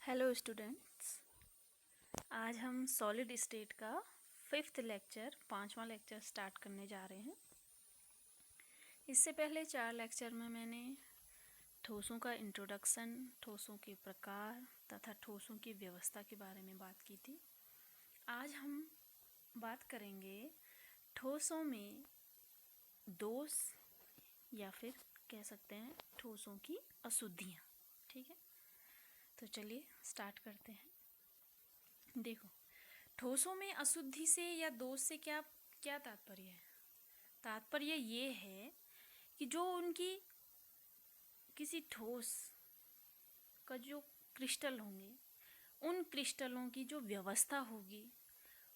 Hello students, आज हम solid state का 5th लेक्चर 5वां लेक्चर स्टार्ट करने जा रहे हैं। इससे पहले 4 लेक्चर में मैंने ठोसों का इंट्रोडक्शन, ठोसों के प्रकार तथा ठोसों की व्यवस्था के बारे में बात की थी। आज हम बात करेंगे ठोसों में दोष या फिर कह सकते हैं ठोसों की अशुद्धियाँ। ठीक है, तो चलिए स्टार्ट करते हैं। देखो, ठोसों में अशुद्धि से या दोष से क्या क्या तात्पर्य है? तात्पर्य ये है कि जो उनकी किसी ठोस का जो क्रिस्टल होंगे, उन क्रिस्टलों की जो व्यवस्था होगी,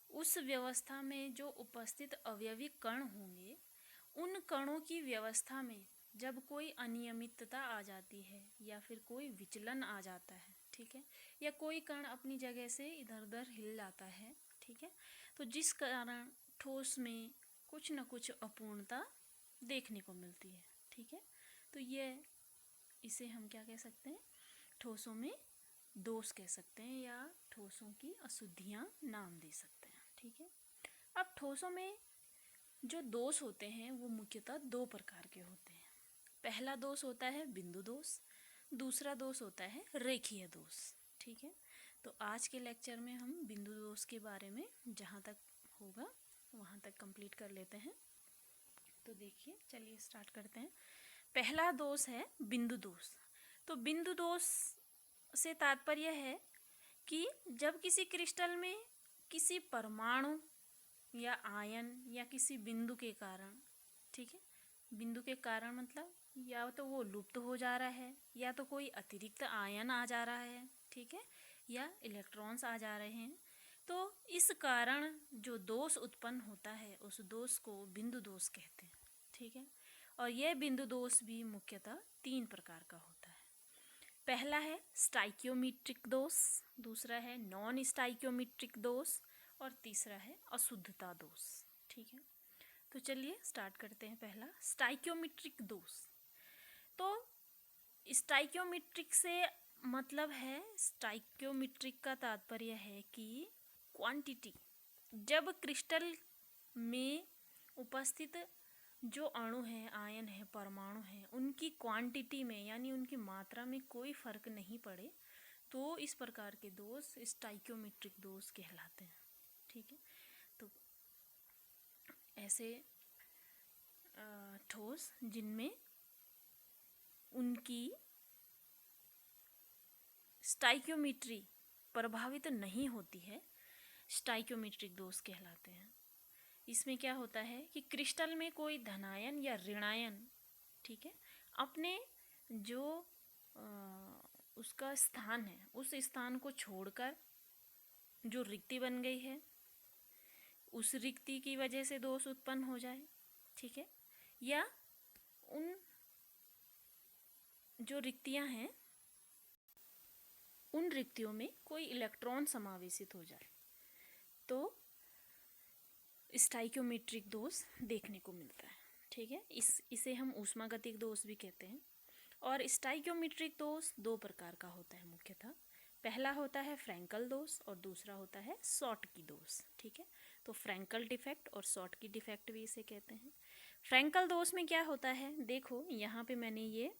उस व्यवस्था में जो उपस्थित अवयवी कण होंगे, उन कणों की व्यवस्था में जब कोई अनियमितता आ जाती है या फिर कोई विचलन आ जाता है, ठीक है, या कोई कण अपनी जगह से इधर उधर हिल जाता है, ठीक है, तो जिस कारण ठोस में कुछ न कुछ अपूर्णता देखने को मिलती है। ठीक है, तो ये इसे हम क्या कह सकते हैं? ठोसों में दोष कह सकते हैं या ठोसों की अशुद्धियाँ नाम दे सकते हैं। ठीक है, अब ठोसों में जो दोष होते हैं वो मुख्यतः 2 प्रकार के होते हैं। पहला दोष होता है बिंदु दोष, दूसरा दोष होता है रेखीय दोष। ठीक है, तो आज के लेक्चर में हम बिंदु दोष के बारे में जहाँ तक होगा वहाँ तक कंप्लीट कर लेते हैं। तो देखिए, चलिए स्टार्ट करते हैं। पहला दोष है बिंदु दोष। तो बिंदु दोष से तात्पर्य है कि जब किसी क्रिस्टल में किसी परमाणु या आयन या किसी बिंदु के कारण, ठीक है, बिंदु के कारण मतलब या तो वो लुप्त हो जा रहा है या तो कोई अतिरिक्त आयन आ जा रहा है, ठीक है, या इलेक्ट्रॉन्स आ जा रहे हैं, तो इस कारण जो दोष उत्पन्न होता है उस दोष को बिंदु दोष कहते हैं। ठीक है, और यह बिंदु दोष भी मुख्यतः 3 प्रकार का होता है। पहला है स्टाइकियोमेट्रिक दोष, दूसरा है नॉन स्टाइकियोमेट्रिक दोष और तीसरा है अशुद्धता दोष। ठीक है, तो चलिए स्टार्ट करते हैं। पहला स्टाइकियोमेट्रिक दोष। तो स्टाइकियोमेट्रिक से मतलब है, स्टाइकियोमेट्रिक का तात्पर्य है कि क्वांटिटी, जब क्रिस्टल में उपस्थित जो अणु हैं, आयन है, परमाणु हैं, उनकी क्वांटिटी में यानी उनकी मात्रा में कोई फर्क नहीं पड़े, तो इस प्रकार के दोष स्टाइकियोमेट्रिक दोष कहलाते हैं। ठीक है, तो ऐसे ठोस जिनमें उनकी स्टाइकियोमेट्री प्रभावित नहीं होती है, स्टाइकियोमेट्रिक दोष कहलाते हैं। इसमें क्या होता है कि क्रिस्टल में कोई धनायन या ऋणायन, ठीक है, अपने जो उसका स्थान है उस स्थान को छोड़कर जो रिक्ति बन गई है, उस रिक्ति की वजह से दोष उत्पन्न हो जाए, ठीक है, या उन जो रिक्तियां हैं उन रिक्तियों में कोई इलेक्ट्रॉन समावेशित हो जाए, तो स्टाइकियोमेट्रिक दोष देखने को मिलता है। ठीक है, इसे हम ऊष्मागतिक दोष भी कहते हैं। और स्टाइकियोमेट्रिक दोष 2 प्रकार का होता है मुख्यतः। पहला होता है फ्रैंकल दोष और दूसरा होता है शॉटकी दोष। ठीक है, तो फ्रैंकल डिफेक्ट और शॉटकी डिफेक्ट भी इसे कहते हैं। फ्रैंकल दोष में क्या होता है, देखो यहाँ पे मैंने ये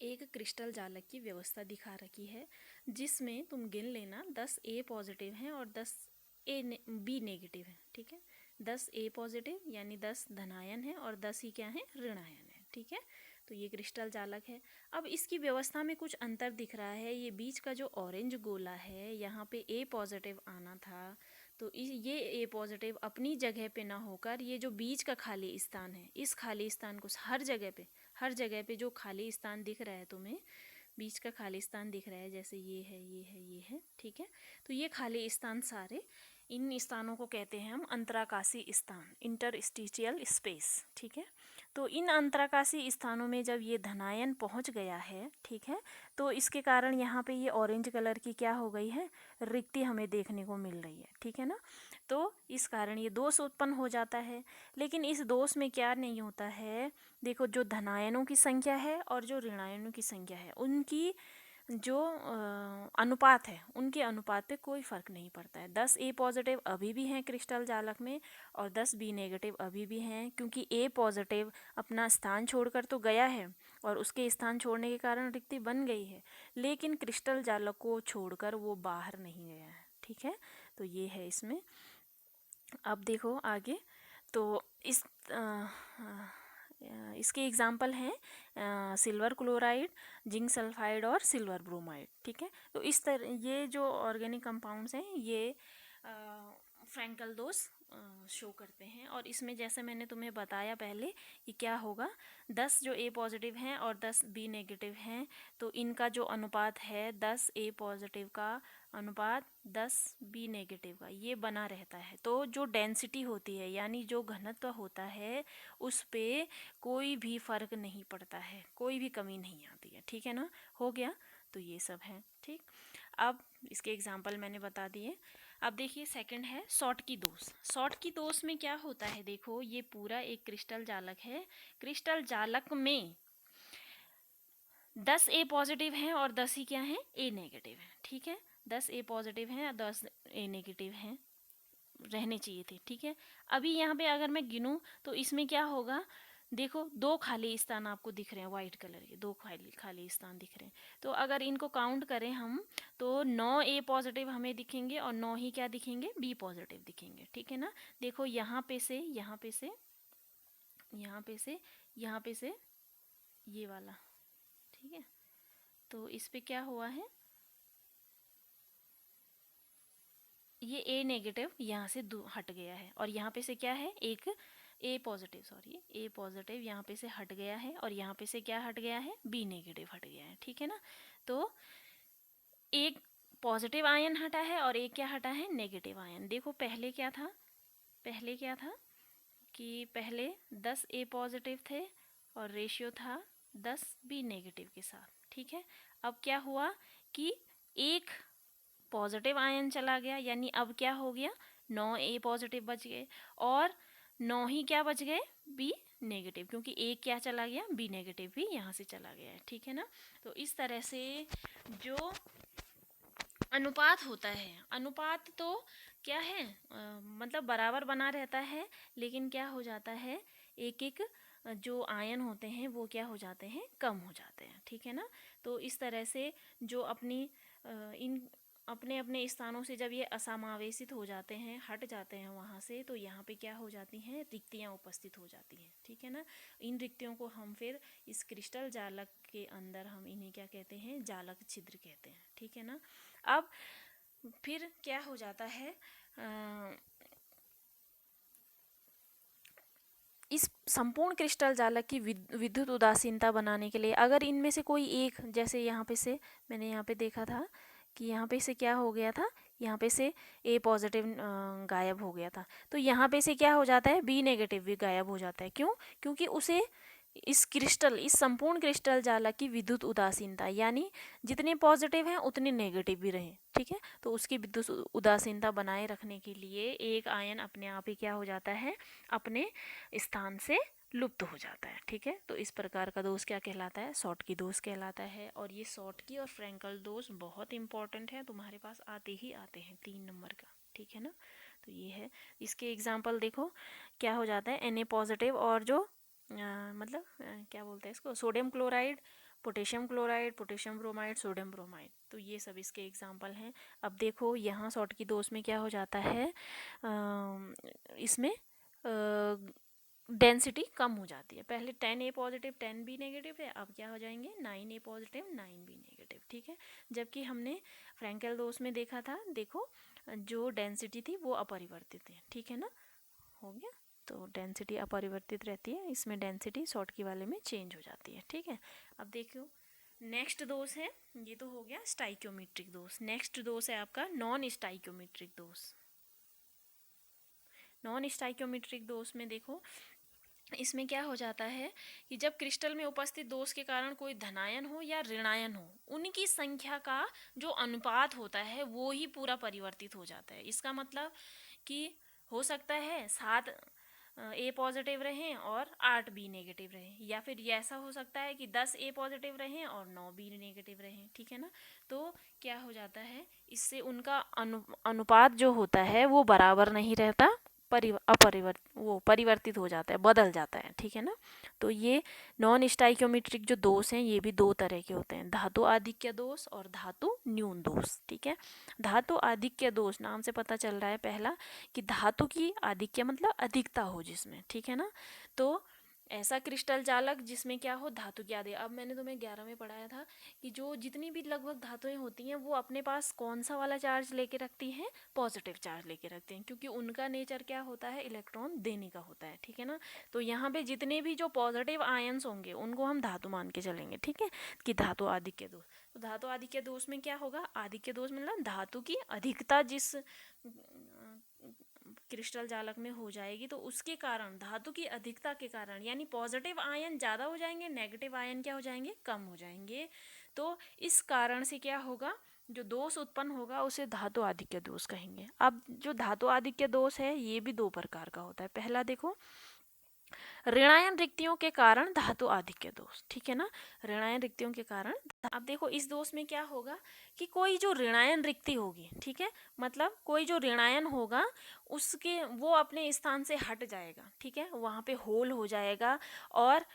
एक क्रिस्टल जालक की व्यवस्था दिखा रखी है, जिसमें तुम गिन लेना 10 ए पॉजिटिव हैं और 10 बी नेगेटिव हैं। ठीक है, 10 ए पॉजिटिव यानी 10 धनायन है और 10 ही क्या है, ऋणायन है। ठीक है, तो ये क्रिस्टल जालक है। अब इसकी व्यवस्था में कुछ अंतर दिख रहा है। ये बीच का जो ऑरेंज गोला है, यहाँ पे ए पॉजिटिव आना था, तो ये ए पॉजिटिव अपनी जगह पे ना होकर ये जो बीच का खाली स्थान है, इस खाली स्थान को हर जगह पे जो खाली स्थान दिख रहा है तुम्हें, बीच का खाली स्थान दिख रहा है, जैसे ये है, ये है, ये है, ठीक है, तो ये खाली स्थान सारे, इन स्थानों को कहते हैं हम अंतराकाशी स्थान, इंटरस्टिशियल स्पेस। ठीक है, तो इन अंतराकाशी स्थानों में जब ये धनायन पहुंच गया है, ठीक है, तो इसके कारण यहाँ पे ये ऑरेंज कलर की क्या हो गई है, रिक्ति हमें देखने को मिल रही है। ठीक है ना, तो इस कारण ये दोष उत्पन्न हो जाता है। लेकिन इस दोष में क्या नहीं होता है, देखो जो धनायनों की संख्या है और जो ऋणायनों की संख्या है, उनकी जो अनुपात है उनके अनुपात पे कोई फ़र्क नहीं पड़ता है। 10 ए पॉजिटिव अभी भी हैं क्रिस्टल जालक में और 10 बी नेगेटिव अभी भी हैं, क्योंकि ए पॉजिटिव अपना स्थान छोड़कर तो गया है और उसके स्थान छोड़ने के कारण रिक्ति बन गई है, लेकिन क्रिस्टल जालक को छोड़कर वो बाहर नहीं गया है। ठीक है, तो ये है इसमें। अब देखो आगे, तो इसके एग्जाम्पल हैं सिल्वर क्लोराइड, जिंक सल्फाइड और सिल्वर ब्रोमाइड। ठीक है, तो इस तरह ये जो ऑर्गेनिक कंपाउंड्स हैं ये फ्रैंकल दोष शो करते हैं। और इसमें जैसे मैंने तुम्हें बताया पहले कि क्या होगा, 10 जो ए पॉजिटिव हैं और 10 बी नेगेटिव हैं, तो इनका जो अनुपात है 10 ए पॉजिटिव का अनुपात 10 बी नेगेटिव का, ये बना रहता है। तो जो डेंसिटी होती है यानी जो घनत्व होता है उस पे कोई भी फ़र्क नहीं पड़ता है, कोई भी कमी नहीं आती है। ठीक है ना, हो गया, तो ये सब है। ठीक, अब इसके एग्जाम्पल मैंने बता दिए। अब देखिए सेकंड है शॉर्ट की दोष। शॉर्ट की दोष में क्या होता है, देखो ये पूरा एक क्रिस्टल जालक है। क्रिस्टल जालक में 10 ए पॉजिटिव हैं और 10 ही क्या हैं, ए नेगेटिव हैं। ठीक है, 10 ए पॉजिटिव हैं और 10 ए नेगेटिव हैं, रहने चाहिए थे। ठीक है, अभी यहाँ पे अगर मैं गिनूँ तो इसमें क्या होगा, देखो 2 खाली स्थान आपको दिख रहे हैं, वाइट कलर के 2 खाली स्थान दिख रहे हैं। तो अगर इनको काउंट करें हम तो 9 ए पॉजिटिव हमें दिखेंगे और 9 ही क्या दिखेंगे, बी पॉजिटिव दिखेंगे। ठीक है ना, देखो यहाँ पे से यहाँ पे से यहाँ पे से यहाँ पे से ये वाला। ठीक है, तो इस पे क्या हुआ है, ये ए नेगेटिव यहाँ से हट गया है और यहाँ पे से क्या है, एक ए पॉजिटिव, सॉरी ए पॉजिटिव यहाँ पे से हट गया है और यहाँ पे से क्या हट गया है, बी नेगेटिव हट गया है। ठीक है ना, तो एक पॉजिटिव आयन हटा है और एक क्या हटा है, नेगेटिव आयन। देखो पहले क्या था, पहले क्या था कि पहले 10 ए पॉजिटिव थे और रेशियो था 10 बी नेगेटिव के साथ। ठीक है, अब क्या हुआ कि एक पॉजिटिव आयन चला गया, यानी अब क्या हो गया, 9 ए पॉजिटिव बच गए और 9 ही क्या बच गए, बी नेगेटिव, क्योंकि एक क्या चला गया, बी नेगेटिव भी यहाँ से चला गया है। ठीक है ना, तो इस तरह से जो अनुपात होता है, अनुपात तो क्या है, मतलब बराबर बना रहता है, लेकिन क्या हो जाता है, एक एक जो आयन होते हैं वो क्या हो जाते हैं, कम हो जाते हैं। ठीक है ना, तो इस तरह से जो अपनी इन अपने अपने स्थानों से जब ये असमावेशित हो जाते हैं, हट जाते हैं वहाँ से, तो यहाँ पे क्या हो जाती हैं, रिक्तियाँ उपस्थित हो जाती हैं। ठीक है ना, इन रिक्तियों को हम फिर इस क्रिस्टल जालक के अंदर हम इन्हें क्या कहते हैं, जालक छिद्र कहते हैं। ठीक है ना, अब फिर क्या हो जाता है, इस संपूर्ण क्रिस्टल जालक की विद्युत उदासीनता बनाने के लिए अगर इनमें से कोई एक, जैसे यहाँ पे से मैंने यहाँ पे देखा था कि यहाँ पे से क्या हो गया था, यहाँ पे से ए पॉजिटिव गायब हो गया था, तो यहाँ पे से क्या हो जाता है, बी नेगेटिव भी गायब हो जाता है। क्यों, क्योंकि उसे इस संपूर्ण क्रिस्टल जालक की विद्युत उदासीनता, यानी जितने पॉजिटिव हैं उतने नेगेटिव भी रहें। ठीक है, तो उसकी विद्युत उदासीनता बनाए रखने के लिए एक आयन अपने आप ही क्या हो जाता है, अपने स्थान से लुप्त हो जाता है। ठीक है, तो इस प्रकार का दोष क्या कहलाता है, शॉर्ट की दोष कहलाता है। और ये शॉर्ट की और फ्रैंकल दोष बहुत इंपॉर्टेंट है, तुम्हारे पास आते ही आते हैं 3 नंबर का। ठीक है ना, तो ये है, इसके एग्जाम्पल देखो क्या हो जाता है, Na पॉजिटिव और जो मतलब क्या बोलते हैं इसको, sodium chloride, potassium chloride, potassium bromide, sodium bromide, तो ये सब इसके एग्जाम्पल हैं। अब देखो यहाँ शॉर्ट की दोष में क्या हो जाता है, इसमें डेंसिटी कम हो जाती है। पहले 10 ए पॉजिटिव 10 बी नेगेटिव है, अब क्या हो जाएंगे 9 ए पॉजिटिव 9 बी नेगेटिव। ठीक है, जबकि हमने फ्रैंकल दोष में देखा था, देखो जो डेंसिटी थी वो अपरिवर्तित है। ठीक है ना, हो गया, तो डेंसिटी अपरिवर्तित रहती है, इसमें डेंसिटी शॉर्ट की वाले में चेंज हो जाती है। ठीक है, अब देखो नेक्स्ट दोष है, ये तो हो गया स्टाइक्योमेट्रिक दोष। नेक्स्ट दोष है आपका नॉन स्टाइक्योमेट्रिक दोष। नॉन स्टाइक्योमेट्रिक दोष में देखो इसमें क्या हो जाता है कि जब क्रिस्टल में उपस्थित दोष के कारण कोई धनायन हो या ऋणायन हो, उनकी संख्या का जो अनुपात होता है वो ही पूरा परिवर्तित हो जाता है। इसका मतलब कि हो सकता है 7 ए पॉजिटिव रहें और 8 बी नेगेटिव रहें, या फिर ये ऐसा हो सकता है कि 10 ए पॉजिटिव रहें और 9 बी नेगेटिव रहें, ठीक है ना। तो क्या हो जाता है, इससे उनका अनुपात जो होता है वो बराबर नहीं रहता, परिवर्तित हो जाता है, बदल जाता है, ठीक है ना। तो ये नॉन स्टाइक्योमेट्रिक जो दोष हैं ये भी दो तरह के होते हैं, धातु आधिक्य दोष और धातु न्यून दोष, ठीक है। धातु आधिक्य दोष नाम से पता चल रहा है पहला कि धातु की आधिक्य मतलब अधिकता हो जिसमें, ठीक है ना। तो ऐसा क्रिस्टल जालक जिसमें क्या हो, धातु की आदि। अब मैंने तुम्हें 11 में पढ़ाया था कि जो जितनी भी लगभग धातुएं होती हैं वो अपने पास कौन सा वाला चार्ज लेके रखती हैं, पॉजिटिव चार्ज लेके रखती हैं, क्योंकि उनका नेचर क्या होता है, इलेक्ट्रॉन देने का होता है, ठीक है ना। तो यहाँ पे जितने भी जो पॉजिटिव आयंस होंगे उनको हम धातु मान के चलेंगे, ठीक है, कि धातु आधिक्य दोष। तो धातु आधिक्य दोष में क्या होगा, आधिक्य दोष मतलब धातु की अधिकता जिस क्रिस्टल जालक में हो जाएगी, तो उसके कारण, धातु की अधिकता के कारण, यानी पॉजिटिव आयन ज़्यादा हो जाएंगे, नेगेटिव आयन क्या हो जाएंगे, कम हो जाएंगे। तो इस कारण से क्या होगा, जो दोष उत्पन्न होगा उसे धातु आधिक्य दोष कहेंगे। अब जो धातु आधिक्य दोष है ये भी दो प्रकार का होता है। पहला देखो, ऋणायन रिक्तियों के कारण धातु आधिक्य दोष, ठीक है ना, ऋणायन रिक्तियों के कारण। अब देखो इस दोष में क्या होगा कि कोई जो ऋणायन रिक्ति होगी, ठीक है, मतलब कोई जो ऋणायन होगा उसके वो अपने स्थान से हट जाएगा, ठीक है, वहाँ पे होल हो जाएगा, और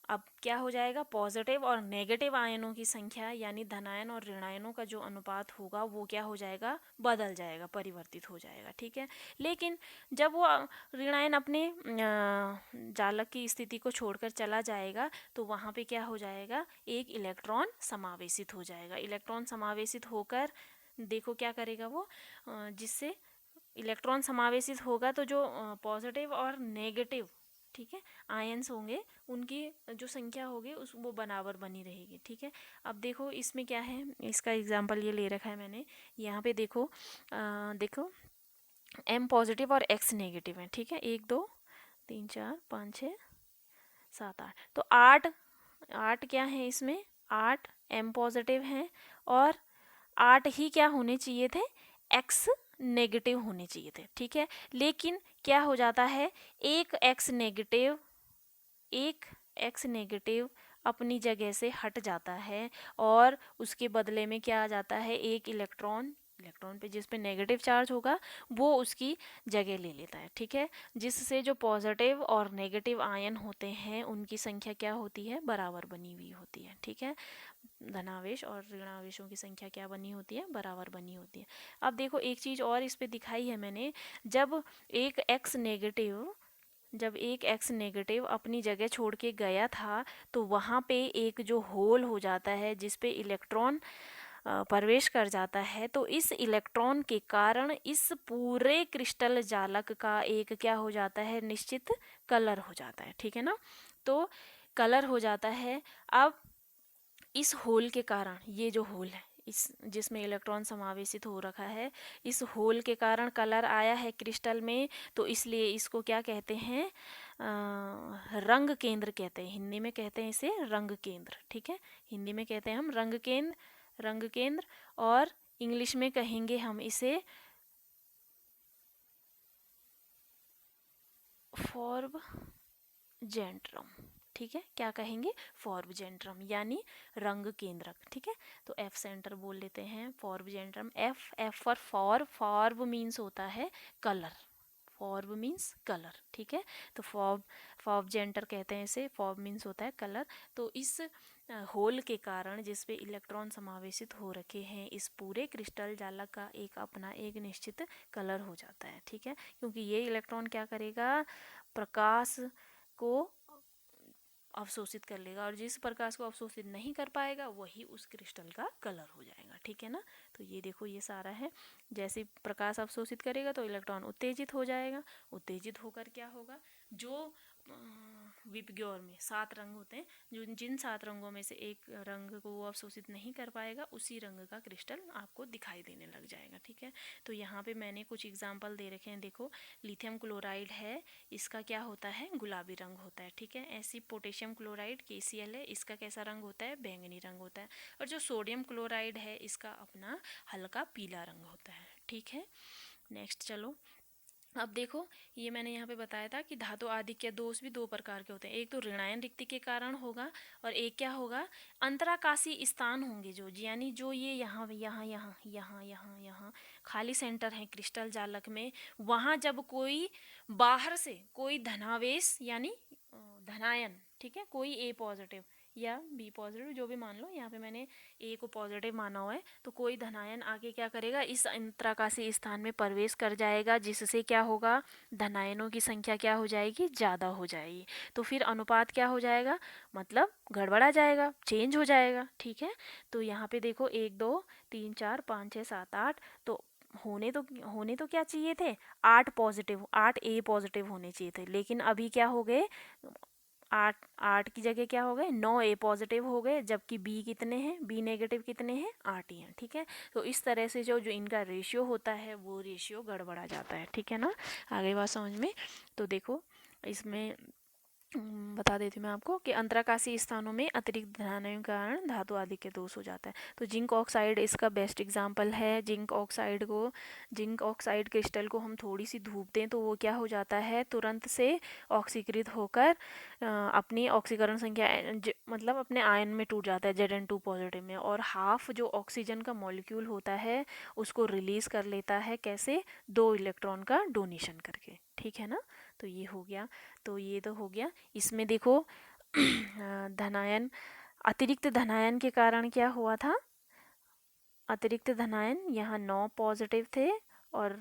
अब क्या हो जाएगा, पॉजिटिव और नेगेटिव आयनों की संख्या यानी धनायन और ऋणायनों का जो अनुपात होगा वो क्या हो जाएगा, बदल जाएगा, परिवर्तित हो जाएगा, ठीक है। लेकिन जब वो ऋणायन अपने जालक की स्थिति को छोड़कर चला जाएगा तो वहाँ पे क्या हो जाएगा, एक इलेक्ट्रॉन समावेशित हो जाएगा। इलेक्ट्रॉन समावेशित होकर देखो क्या करेगा वो, जिससे इलेक्ट्रॉन समावेशित होगा तो जो पॉजिटिव और नेगेटिव, ठीक है, आयंस होंगे उनकी जो संख्या होगी उस वो बराबर बनी रहेगी, ठीक है। अब देखो इसमें क्या है, इसका एग्जांपल ये ले रखा है मैंने, यहाँ पे देखो देखो एम पॉजिटिव और एक्स नेगेटिव है, ठीक है, 1 2 3 4 5 6 7 8, तो 8 क्या है इसमें, 8 एम पॉजिटिव हैं और 8 ही क्या होने चाहिए थे, एक्स नेगेटिव होने चाहिए थे, ठीक है। लेकिन क्या हो जाता है, एक एक्स नेगेटिव अपनी जगह से हट जाता है और उसके बदले में क्या आ जाता है, एक इलेक्ट्रॉन पे जिस पे नेगेटिव चार्ज होगा वो उसकी जगह ले लेता है, ठीक है, जिससे जो पॉजिटिव और नेगेटिव आयन होते हैं उनकी संख्या क्या होती है, बराबर बनी हुई होती है, ठीक है। धनावेश और ऋणावेशों की संख्या क्या बनी होती है, बराबर बनी होती है। अब देखो एक चीज़ और इस पे दिखाई है मैंने, जब एक एक्स नेगेटिव अपनी जगह छोड़ के गया था तो वहाँ पे एक जो होल हो जाता है जिस पे इलेक्ट्रॉन प्रवेश कर जाता है, तो इस इलेक्ट्रॉन के कारण इस पूरे क्रिस्टल जालक का एक क्या हो जाता है, निश्चित कलर हो जाता है, ठीक है ना। तो कलर हो जाता है। अब इस होल के कारण, ये जो होल है इस जिसमें इलेक्ट्रॉन समावेशित हो रखा है, इस होल के कारण कलर आया है क्रिस्टल में, तो इसलिए इसको क्या कहते हैं, रंग केंद्र कहते हैं, हिंदी में कहते हैं इसे रंग केंद्र, ठीक है, हिंदी में कहते हैं हम रंग केंद्र और इंग्लिश में कहेंगे हम इसे फॉर्ब जेंट्रम, ठीक है, क्या कहेंगे, फॉर्ब जेंट्रम यानी रंग केंद्रक, ठीक है। तो एफ सेंटर बोल लेते हैं, फॉर्ब जेंट्रम, एफ फॉर फॉर्ब मीन्स होता है कलर, फॉर्ब मीन्स कलर, ठीक है। तो फॉर्ब जेंटर कहते हैं इसे, फॉर्ब मीन्स होता है कलर। तो इस होल के कारण जिस पे इलेक्ट्रॉन समावेशित हो रखे हैं इस पूरे क्रिस्टल जालक का एक अपना एक निश्चित कलर हो जाता है, ठीक है, क्योंकि ये इलेक्ट्रॉन क्या करेगा, प्रकाश को अवशोषित कर लेगा और जिस प्रकाश को अवशोषित नहीं कर पाएगा वही उस क्रिस्टल का कलर हो जाएगा, ठीक है ना। तो ये देखो ये सारा है, जैसे प्रकाश अवशोषित करेगा तो इलेक्ट्रॉन उत्तेजित हो जाएगा, उत्तेजित होकर क्या होगा, जो विपग्योर में 7 रंग होते हैं, जो जिन 7 रंगों में से एक रंग को वो अवशोषित नहीं कर पाएगा उसी रंग का क्रिस्टल आपको दिखाई देने लग जाएगा, ठीक है। तो यहाँ पे मैंने कुछ एग्जाम्पल दे रखे हैं, देखो लिथियम क्लोराइड है, इसका क्या होता है, गुलाबी रंग होता है, ठीक है। ऐसी पोटेशियम क्लोराइड KCl है, इसका कैसा रंग होता है, बैंगनी रंग होता है। और जो सोडियम क्लोराइड है इसका अपना हल्का पीला रंग होता है, ठीक है। नेक्स्ट चलो, अब देखो, ये मैंने यहाँ पे बताया था कि धातु आधिक्य दोष भी दो प्रकार के होते हैं। एक तो ऋणायन रिक्ति के कारण होगा, और एक क्या होगा, अंतराकाशी स्थान होंगे जो, यानी जो ये यहाँ यहाँ यहाँ यहाँ यहाँ यहाँ खाली सेंटर है क्रिस्टल जालक में, वहाँ जब कोई बाहर से कोई धनावेश यानी धनायन, ठीक है, कोई ए पॉजिटिव या बी पॉजिटिव जो भी मान लो, यहाँ पे मैंने ए को पॉजिटिव माना हुआ है, तो कोई धनायन आगे क्या करेगा, इस अंतराकाशी स्थान में प्रवेश कर जाएगा, जिससे क्या होगा, धनायनों की संख्या क्या हो जाएगी, ज़्यादा हो जाएगी। तो फिर अनुपात क्या हो जाएगा, मतलब गड़बड़ा जाएगा, चेंज हो जाएगा, ठीक है। तो यहाँ पे देखो 1 2 3 4 5 6 7 8, तो होने तो क्या चाहिए थे, 8 पॉजिटिव, 8 ए पॉजिटिव होने चाहिए थे, लेकिन अभी क्या हो गए, 8 की जगह क्या हो गए, 9 ए पॉजिटिव हो गए, जबकि बी कितने हैं, बी नेगेटिव कितने हैं, 8 ही हैं, ठीक है। तो इस तरह से जो इनका रेशियो होता है वो रेशियो गड़बड़ा जाता है, ठीक है ना। आगे बात समझ में। तो देखो इसमें बता देती हूँ मैं आपको कि अंतराकाशी स्थानों में अतिरिक्त धनायन के कारण धातु आदि के दोष हो जाता है। तो जिंक ऑक्साइड इसका बेस्ट एग्जांपल है। जिंक ऑक्साइड क्रिस्टल को हम थोड़ी सी धूप दें तो वो क्या हो जाता है, तुरंत से ऑक्सीकृत होकर अपनी ऑक्सीकरण संख्या मतलब अपने आयन में टूट जाता है, Zn2 पॉजिटिव में, और हाफ जो ऑक्सीजन का मॉलिक्यूल होता है उसको रिलीज कर लेता है, कैसे, 2 इलेक्ट्रॉन का डोनेशन करके, ठीक है ना। तो ये हो गया। तो ये तो हो गया। इसमें देखो धनायन, अतिरिक्त धनायन के कारण क्या हुआ था, अतिरिक्त धनायन यहाँ 9 पॉजिटिव थे और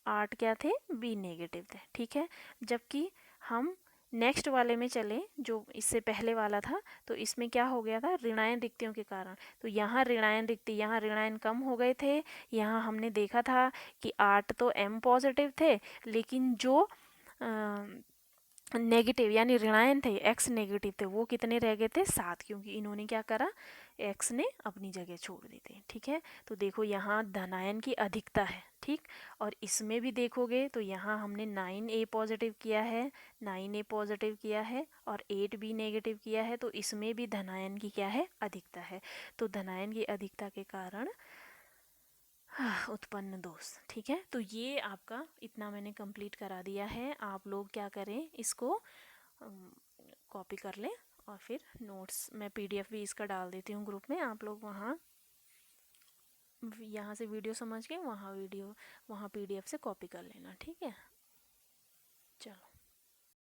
8 क्या थे, बी नेगेटिव थे, ठीक है। जबकि हम नेक्स्ट वाले में चले जो इससे पहले वाला था, तो इसमें क्या हो गया था, ऋणायन रिक्तियों के कारण। तो यहाँ ऋणायन रिक्ति, यहाँ ऋणायन कम हो गए थे। यहाँ हमने देखा था कि 8 तो एम पॉजिटिव थे, लेकिन जो नेगेटिव यानी ऋणायन थे, एक्स नेगेटिव थे, वो कितने रह गए थे, 7, क्योंकि इन्होंने क्या करा, एक्स ने अपनी जगह छोड़ दी थी, ठीक है। तो देखो यहाँ धनायन की अधिकता है, ठीक। और इसमें भी देखोगे तो यहाँ हमने 9 ए पॉजिटिव किया है, 9 ए पॉजिटिव किया है और 8 बी नेगेटिव किया है, तो इसमें भी धनायन की क्या है, अधिकता है। तो धनायन की अधिकता के कारण उत्पन्न दोष, ठीक है। तो ये आपका इतना मैंने कंप्लीट करा दिया है। आप लोग क्या करें, इसको कॉपी कर लें, और फिर नोट्स मैं पीडीएफ भी इसका डाल देती हूँ ग्रुप में, आप लोग वहाँ यहाँ से वीडियो समझ के वहाँ पीडीएफ से कॉपी कर लेना, ठीक है। चलो।